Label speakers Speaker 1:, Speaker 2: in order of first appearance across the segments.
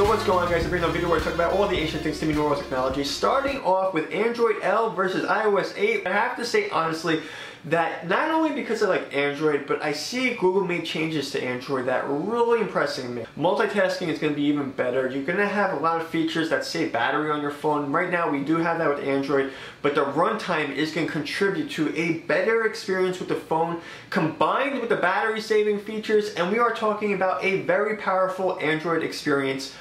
Speaker 1: So what's going on, guys? I bring a video where I talk about all the ancient things to me normal technology, starting off with Android L versus iOS 8. I have to say honestly that not only because I like Android, but I see Google made changes to Android that are really impressing me. Multitasking is going to be even better. You're going to have a lot of features that save battery on your phone. Right now we do have that with Android, but the runtime is going to contribute to a better experience with the phone combined with the battery saving features, and we are talking about a very powerful Android experience.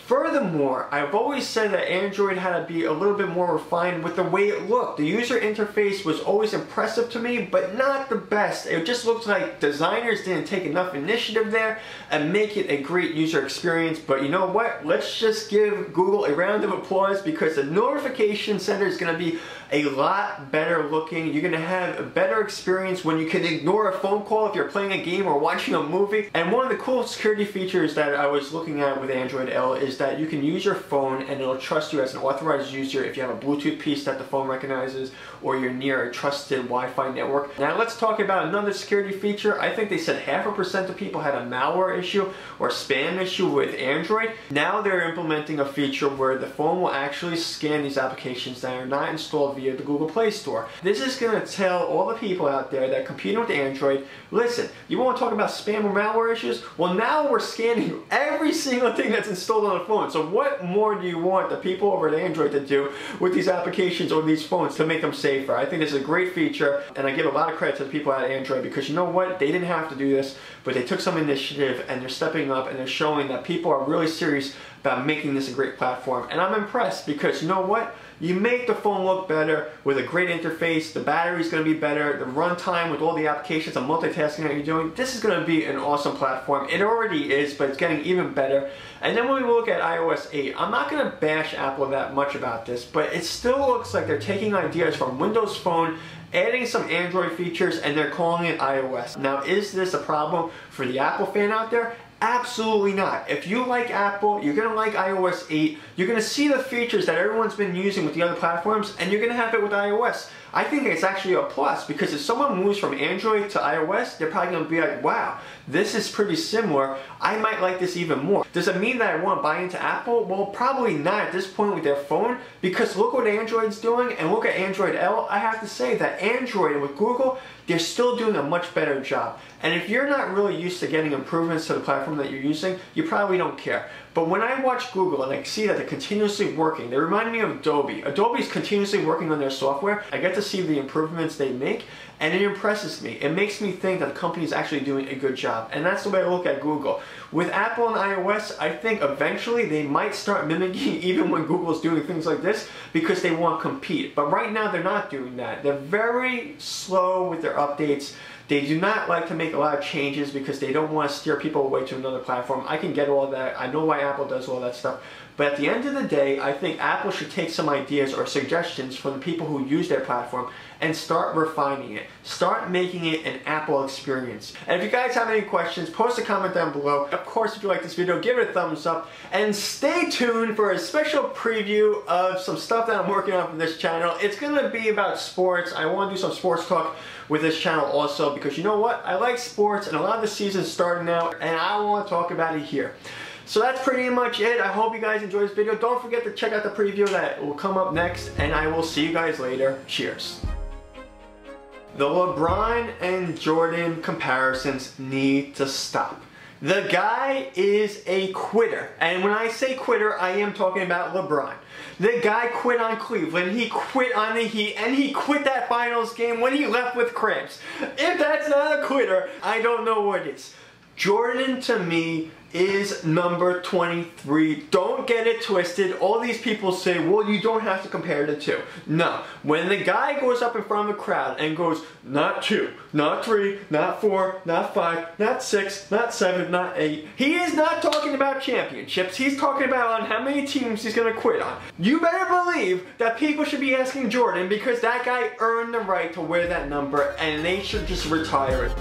Speaker 1: Furthermore, I've always said that Android had to be a little bit more refined with the way it looked. The user interface was always impressive to me, but not the best. It just looked like designers didn't take enough initiative there and make it a great user experience. But you know what? Let's just give Google a round of applause because the notification center is going to be a lot better looking. You're going to have a better experience when you can ignore a phone call if you're playing a game or watching a movie. And one of the cool security features that I was looking at with Android L is that you can use your phone and it'll trust you as an authorized user if you have a Bluetooth piece that the phone recognizes or you're near a trusted Wi-Fi network. Now let's talk about another security feature. I think they said 0.5% of people had a malware issue or spam issue with Android. Now they're implementing a feature where the phone will actually scan these applications that are not installed via the Google Play Store. This is going to tell all the people out there that competing with Android, listen, you want to talk about spam or malware issues? Well, now we're scanning every single thing that's installed on the phone. So what more do you want the people over at Android to do with these applications or these phones to make them safer? I think this is a great feature, and I give a lot of credit to the people at Android because you know what? They didn't have to do this, but they took some initiative and they're stepping up and they're showing that people are really serious about making this a great platform. And I'm impressed because you know what? You make the phone look better with a great interface, the battery's going to be better, the runtime with all the applications and multitasking that you're doing, this is going to be an awesome platform. It already is, but it's getting even better. And then when we look at iOS 8, I'm not going to bash Apple that much about this, but it still looks like they're taking ideas from Windows Phone, adding some Android features, and they're calling it iOS. Now, is this a problem for the Apple fan out there? Absolutely not. If you like Apple, you're going to like iOS 8. You're going to see the features that everyone's been using with the other platforms, and you're going to have it with iOS. I think it's actually a plus because if someone moves from Android to iOS, they're probably going to be like, wow, this is pretty similar. I might like this even more. Does it mean that I want to buy into Apple? Well, probably not at this point with their phone, because look what Android's doing and look at Android L. I have to say that Android with Google, they're still doing a much better job. And if you're not really used to getting improvements to the platform that you're using, you probably don't care. But when I watch Google and I see that they're continuously working, they remind me of Adobe. Adobe's continuously working on their software. I get to see the improvements they make, and it impresses me. It makes me think that the company is actually doing a good job. And that's the way I look at Google. With Apple and iOS, I think eventually they might start mimicking even when Google's doing things like this because they want to compete. But right now they're not doing that. They're very slow with their updates. They do not like to make a lot of changes because they don't want to steer people away to another platform. I can get all that. I know why Apple does all that stuff. But at the end of the day, I think Apple should take some ideas or suggestions from the people who use their platform and start refining it. Start making it an Apple experience. And if you guys have any questions, post a comment down below. Of course, if you like this video, give it a thumbs up. And stay tuned for a special preview of some stuff that I'm working on for this channel. It's going to be about sports. I want to do some sports talk with this channel also because you know what? I like sports and a lot of the season's starting now and I want to talk about it here. So that's pretty much it. I hope you guys enjoyed this video. Don't forget to check out the preview that will come up next, and I will see you guys later. Cheers. The LeBron and Jordan comparisons need to stop. The guy is a quitter. And when I say quitter, I am talking about LeBron. The guy quit on Cleveland, he quit on the Heat, and he quit that finals game when he left with cramps. If that's not a quitter, I don't know what is. Jordan, to me, is number 23. Don't get it twisted. All these people say, well, you don't have to compare the two. No. When the guy goes up in front of a crowd and goes, not 2, not 3, not 4, not 5, not 6, not 7, not 8, he is not talking about championships. He's talking about on how many teams he's going to quit on. You better believe that people should be asking Jordan because that guy earned the right to wear that number and they should just retire it.